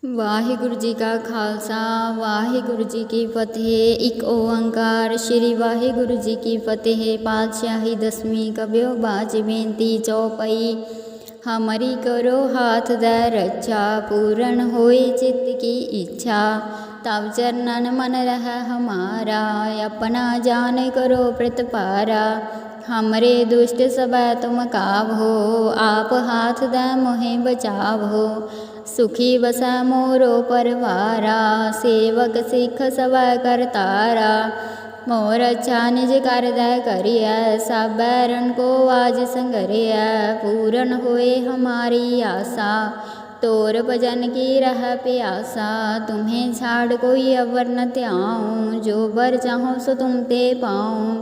ਵਾਹਿਗੁਰੂ ਜੀ ਕਾ ਖਾਲਸਾ ਵਾਹਿਗੁਰੂ ਜੀ ਕੀ ਫਤਿਹ। ਇੱਕ ਓੰਕਾਰ ਸ਼੍ਰੀ ਵਾਹਿਗੁਰੂ ਜੀ ਕੀ ਫਤਿਹ। ਪਾਤਸ਼ਾਹੀ ਦਸਵੀਂ ਕਬਿਓ ਬਾਜ ਬੇਨਤੀ ਚੌਪਈ। हमारी करो हाथ दै रक्षा, पूर्ण होए चित्त की इच्छा। तब चरणन मन रह हमारा, अपना जान करो प्रतिपारा। हमरे दुष्ट सब तुम कावहो, आप हाथ दै मोहे बचावहो। सुखी बसै मोरो परवारा, सेवक सिख सब करतारा। मोर अच्छा निज कर दै करिय, सब बैरन को आज संगरिय। पूरन होए हमारी आशा, तोर भजन की रह प्यासा। तुम्हें छाड़ कोई अवर न त्याऊँ, जो बर चाहो सो तुम ते पाऊँ।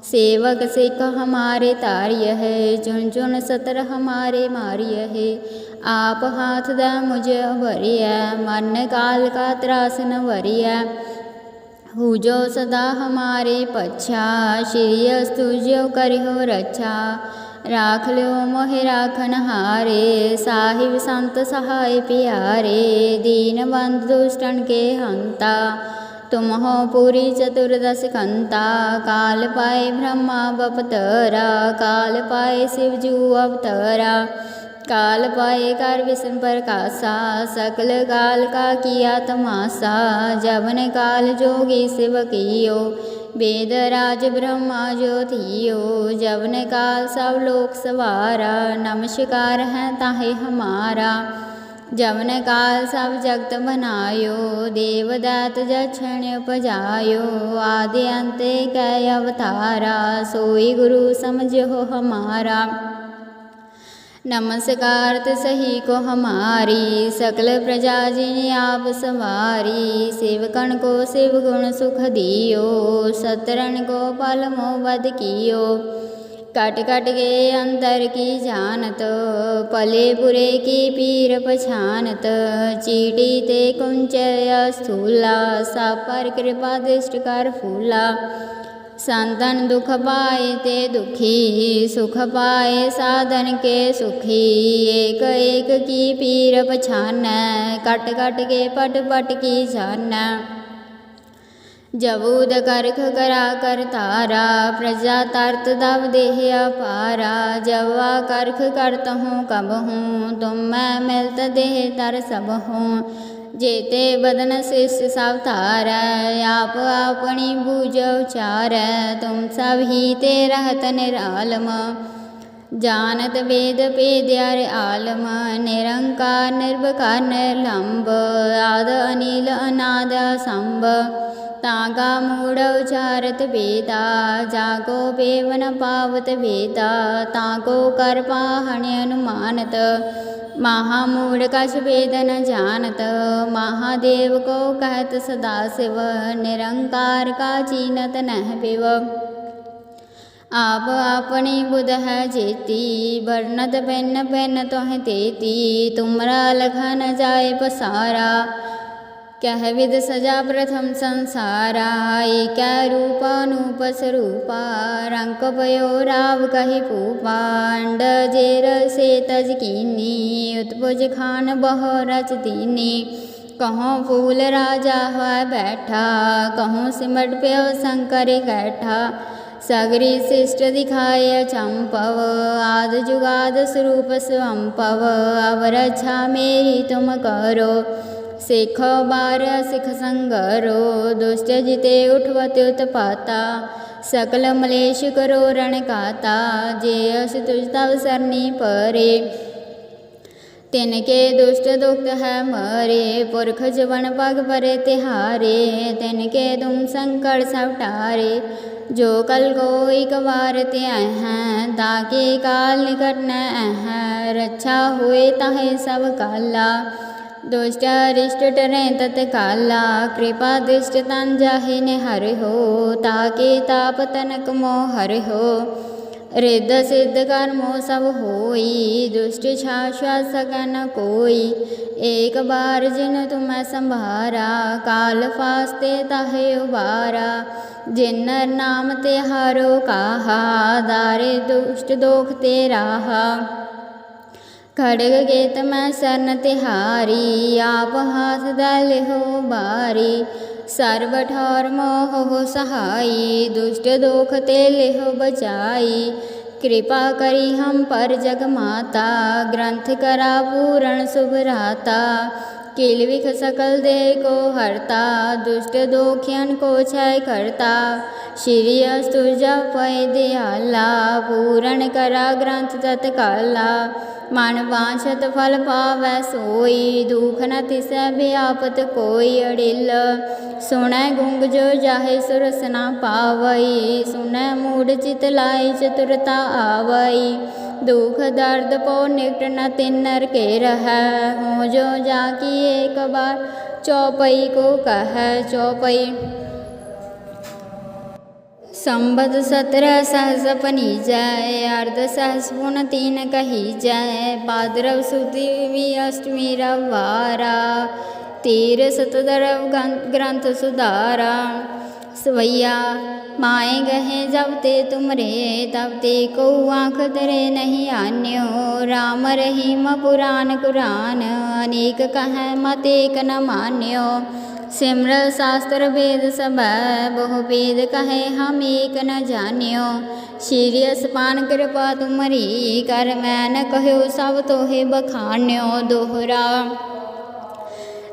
सेवक सिख हमारे तारिय है, चुन चुन सतर हमारे मारिय है। आप हाथ दै मुझे भरिय, मन काल का त्रास न वरिय। हुजो सदा हमारे पच्छा, श्री अस्तु जो करिहो रक्षा। राख लो मोहि राखन हारे, साहिब संत सहाय प्यारे। दीन बंधु दुष्टन के हंता, तुम हो पूरी चतुर्दश कंता। काल पाए ब्रह्मा बपतरा, काल पाए शिवजू अवतरा। काल पाए कर विष्णु प्रकाशा, सकल काल का किया तमाशा। जबन काल जोगी शिव कियो, वेद राज ब्रह्मा जो थियो। जबन काल सब लोक सवारा, नमस्कार है ताहे हमारा। जबन काल सब जगत बनायो, देव दैत जक्षण उपजायो। आदि अंत कै अवतारा, सोई गुरु समझो हमारा। नमस्कार सही को हमारी, सकल प्रजा जिन आप सवारी। सेवकन को शिव गुण सुख दियो, सतरन को पल मोबद कियो। कट कट के अंतर की जानत, पले पुरे की पीर पछानत। चीटी ते कुंचय स्थूला, सब पर कृपा दृष्ट कर फूला। संतन दुख पाए ते दुखी, सुख पाए साधन के सुखी। एक एक की पीर पछान, कट कट के पट पट की जान। जबूद करख करा कर तारा, प्रजा तरत दब देह अपारा। जवा करख करत हूँ कब हूँ, तुम मैं मिलत देह तर सब हूँ। जेते बदन शिष्य सब तार, आप अपनी बूझ उचार। तुम सब ही ते रहत निरालम, जानत वेद पेद्यार आलम। निरंकार निर्विकार निर्लंब, आद अनिल अनाद असंभ। ताका मूढ़ उचारत वेदा, जाको पेवन पावत वेदा। ताको कर पाहण्य अनुमानत, महामूढ़ कछ वेद न जानत। महादेव को कहत सदा शिव, निरंकार का चीनत नह पिव। आप अपनी बुध है जेती, वर्णत पेन पेन तोह तेती। तुमरा लखा न जाए पसारा, कह विध सजा प्रथम संसारा। एक रूपा नूप स्वरूपा, रंक पयो राव कही पूपा। अंड जेर से तज कीनी, उत्पुज खान बहो रच दीनी। कहूँ फूल राजा हुआ बैठा, कहूँ सिमट प्यो शंकर कैठा। सगरी शिष्ट दिखाए चंपव, आद जुगाद स्वरूप स्वंपव। अब रक्षा मेरी तुम करो, सिख बार सिख संगरो। दुष्ट जिते उठवत उत्पाता, सकल मलेश करो रण काता। जे अस तुझ तब सरनी परे, तिनके दुष्ट दुख है मरे। पुरख जवन पग परे तिहारे, तिनके तुम संकट सब टारे। जो कल को एक बार त्याह हैं, ताके काल निकट न हैं। रक्षा हुए ताहे सब काला, दुष्ट अरिष्ट टरे तत्काला। कृपा दृष्ट तन जाहे निहर हो, ताके ताप तनक मोह हर हो। रिद्ध सिद्ध कर्मो सब होई, दुष्ट शाश्वत सकै न कोई। एक बार जिन तुम संभारा, काल फास्ते ताहे उबारा। जिन नाम ते हारो कहा, दारे दुष्ट दोख ते राहा। खड़ग गेत मैं सरन तिहारी, आप हाथ दै लिहो बारी। सर्व ठौर मोह हो सहाई, दुष्ट दोख ते लिहो बचाई। कृपा करी हम पर जग माता, ग्रंथ करा पूरण सुभराता। किल विख सकल देह को हरता, दुष्ट दोखियन को क्षय करता। श्री अस्तु जपय दयाला, पूरण करा ग्रंथ तत्काला। मन वांछत फल पावै सोई, दुख न तिसै व्यापत कोई। अड़िल सुनै गुंग जो जाहे सुरस न पावई, सुनै मूढ़ चित लाई चतुरता आवई। दुख दर्द पो निकट न तिन्नर के रहै, हो जो जाकी एक बार चौपई को कहै। चौपई संबत 17 सहस पनीजय, अर्ध सहस पुन 3 कही जय। भाद्रव सुदी अष्टमी रविवारा, तीर सतदरव ग्रंथ सुधारा। सवैया माए गहे जब ते तुमरे, तब ते को आँख धरे नहीं आन्यो। राम रहीम पुराण कुरान, अनेक कहे मत एक न मान्यो। सिमर शास्त्र वेद सब, बहु वेद कहे हम एक न जान्यो। सीरियस पान कृपा तुमरी, कर मैं न कहो सब तोहे बखान्यो। दोहरा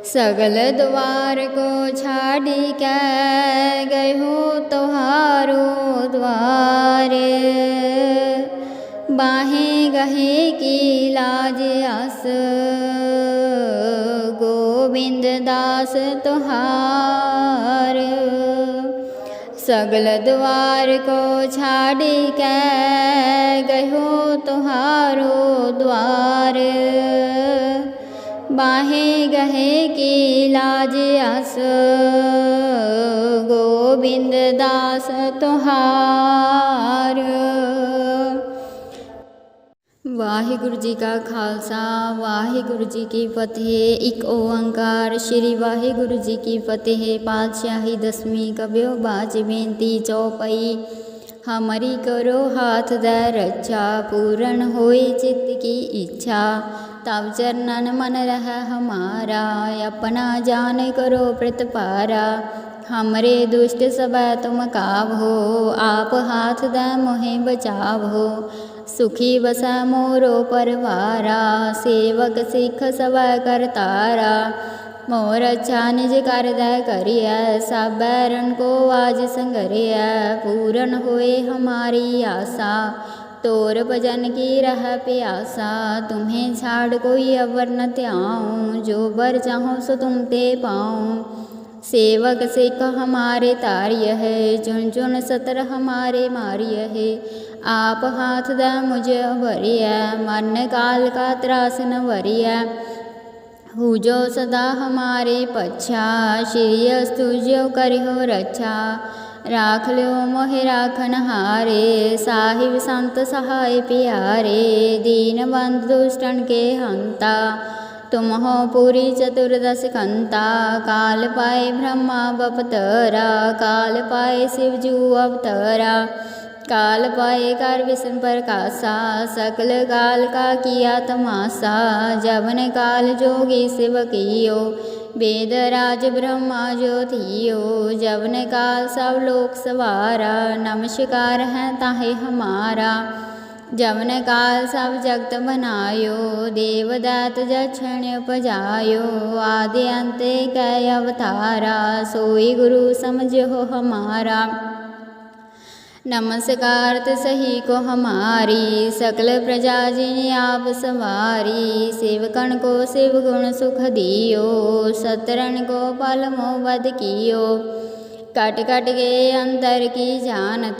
सगल द्वार को छाड़ी कै, गयो तोहारो द्वार। बाहे गहे की लाज आस, गोविंद दास तोहार। सगल द्वार को छाड़ी कै, गयो तोहारो द्वार। बाहे गहे की लाज आस, गोविंद दास तोहार। वाहिगुरु जी का खालसा, वाहिगुरु जी की फतेह। एक ओंकार श्री वाहिगुरु जी की फतेह। पातशाही 10वीं कब्यो बाज बेनती चौपई। हमारी करो हाथ दै रक्षा, पूर्ण होए चित्त की इच्छा। तब चरणन मन रह हमारा, अपना जान करो प्रतिपारा। हमरे दुष्ट सब तुम काबहो, आप हाथ दै मोहे बचावहो। सुखी बसै मोरो परवारा, सेवक सिख सब करतारा। मोर अच्छा निज कर दै करिय, सब बैरन को आज संगरिय। पूर्ण होए हमारी आशा, तोर भजन की रह प्यासा। तुम्हें छाड़ कोई अवर न त्याऊँ, जो बर चाहो सो तुम ते पाऊँ। सेवक सिख हमारे तारिय है, चुन चुन सतर हमारे मारिय है। आप हाथ दै मुझे भरिय, मन काल का त्रास न वरिय। हुजो सदा हमारे पच्छा, श्री अस्तु जो करिहो रक्षा। राख ल्यो मोहि राखन हारे, साहिब संत सहाय प्यारे। दीन बंधु दुष्टन के हंता, तुम हो पूरी चतुर्दश कंता। काल पाए ब्रह्मा बपतरा, काल पाए शिवजू अवतरा। काल पाए कर विष्णु प्रकाशा, सकल काल का किया तमाशा। जबन काल जोगी शिव कियो, वेद राज ब्रह्मा जो थियो। जबन काल सब लोक सवारा, नमस्कार है ताहे हमारा। जबन काल सब जगत बनायो, देव दैत जक्षण उपजायो। आदि अंत कै अवतारा, सोई गुरु समझो हमारा। नमस्कार सही को हमारी, सकल प्रजा जिन आप सवारी। सेवकन को शिव गुण सुख दियो, सतरन को पल मोह वध कियो। कट कट के अंतर की जानत,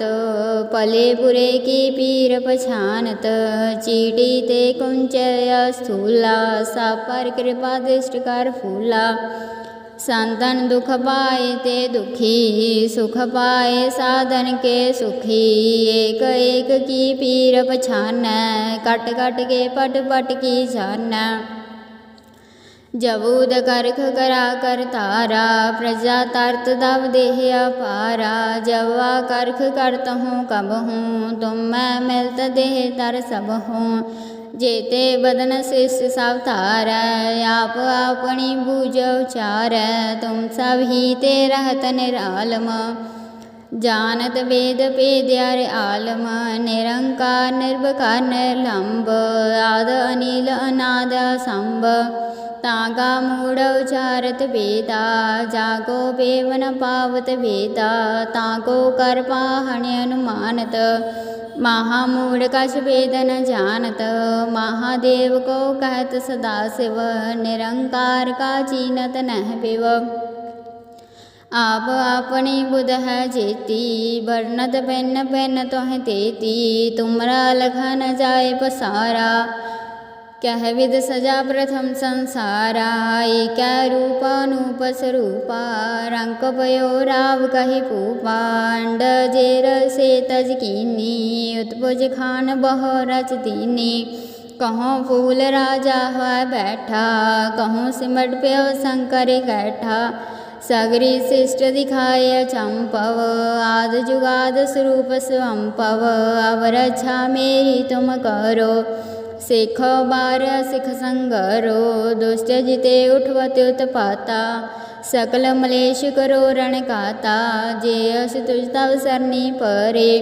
पले बुरे की पीर पछानत। चीटी ते कुंच स्थूला, सब पर कृपा दृष्ट कर फूला। संतन दुख पाए ते दुखी, सुख पाए साधन के सुखी। एक एक की पीर पछानै, कट कट के पट पट की जानै। जबूद करख करा कर तारा, प्रजा तरत दब देह अपारा। जवा करख करत हूँ कब हूँ, तुम मैं मिलत देह तर सब हूँ। जेते बदन शिष्ट सब तारै, आप अपनी बूझ उचारै, तुम सब ही ते रहत निरालम। जानत वेद पेद्यार आलम, निरंकार निर्विकार निर्लंब, आद अनिल अनाद असंभ। तागा मूढ़ उचारत वेदा, जागो बेवन पावत वेदा, ताको कर पाहण्य अनुमानत। महामूढ़ कछ वेद न जानत, महादेव को कहत सदा शिव, निरंकार का चीनत नह पिव। आप अपनी बुध है जेती, वर्णत पेन पेन तोह तेती, तुमरा लख न जाए पसारा, कह विध सजा प्रथम संसारा। एक रूप अनूप स्वरूपा, रंक पयो राव कही पूपा, अंड जेर से तज कीनी, उत्पुज खान बह रच दीनी। कहूँ फूल राजा हुआ बैठा, कहूँ सिमट प्यो शंकर कैठा, सगरी शिष्ट दिखाय चंपव, आद जुगाद स्वरूप स्वंपव। अब रक्षा मेरी तुम करो, सिखो बार सिख संगरो, दुष्ट जिते उठवत उत्पाता, सकल मलेश करो रण काता। जे अस तुझ तव सरनी परे,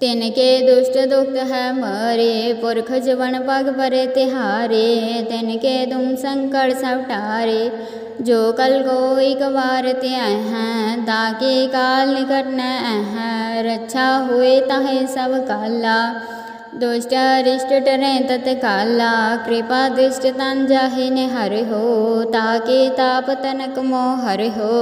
तिनके दुष्ट दुख है मरे, पुरख जवन पग परे तिहारे, तिनके तुम संकट सब टारे। जो कल को एक बार त्याय हैं, ताके काल निकट न हैं, रक्षा हुए ताहे सब काला, दुष्ट अरिष्ट टरे तत्काला। कृपा दृष्ट तन जाहि निहर हो, ताके ताप तनक मोह हर हो।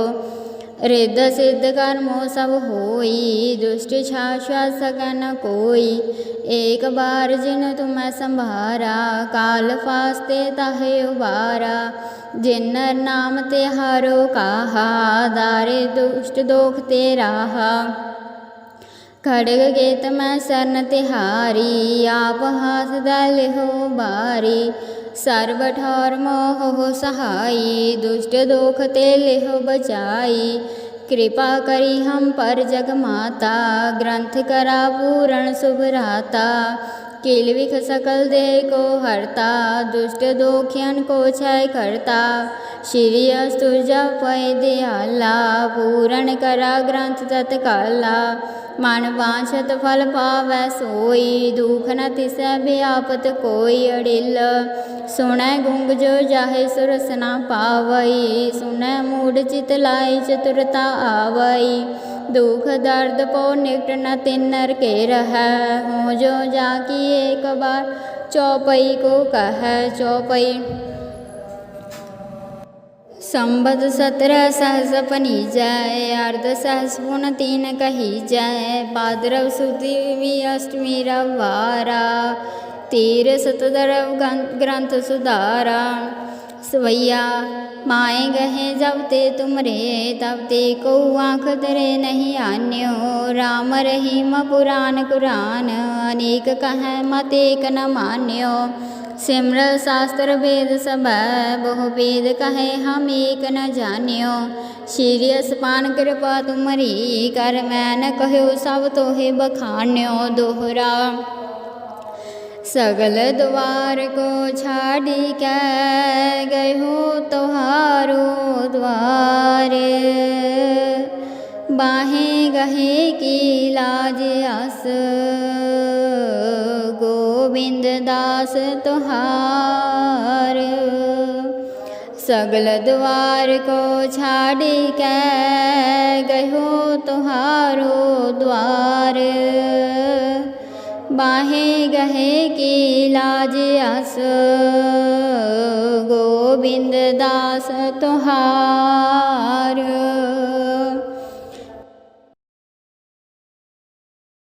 रिद्ध सिद्ध कर्मो सब होई, दुष्ट शाश्वत सकै न कोई। एक बार जिन तुम्हें संभारा, काल फास्ते ताहे उबारा। जिन नर नाम तिहारो काहा, दारे दुष्ट दोख ते राहा। खड़ग गेत मैं सरन तिहारी, आप हाथ दल हो बारी। सर्व ठौर मोह हो सहाई, दुष्ट दोख ते लिहो बचाई। कृपा करी हम पर जग माता, ग्रंथ करा पूरण शुभ राता। किल विख सकल देह को हरता, दुष्ट दोखियन को क्षय करता। श्री अस्तुजा पय दयाला, पूरण करा ग्रंथ तत्काला। मन वांछत फल पावै सोई, दुख न तिसै व्यापत कोई। अड़िल सुनै गुंग जो जाहे सुरस न पावई, सुनै मूढ़ चित लाई चतुरता आवई। दुख दर्द पो निकट न तिन्नर के रहै, हो जो जाकी एक बार चौपई को कहै। चौपई संबत 17 सहस पनी जय, अर्ध सहस पुन 3 कही जय। भाद्रव सुदी अष्टमी रविवारा, तीर सतदरव ग्रंथ सुधारा। सवैया माए गहे जब ते तुमरे, तब ते को आँख धरे नहीं आन्यो। राम रहीम पुराण कुरान, अनेक कहें मत एक न मान्यो। सिमर शास्त्र वेद सब, बहु वेद कहे हम एक न जान्यो। श्री असपान कृपा तुमरी, कर मैं न कहो सब तोहे बखान्यो। दोहरा सगल द्वार को छाड़ी कै, गयो तोहारो द्वार। बाहें गहे की लाज आस, गोविंद दास तोहार। सगल द्वार को छाड़ी कै, गयो तोहारो द्वार। बाहे गहे की लाज आस, गोविंद दास तोहार।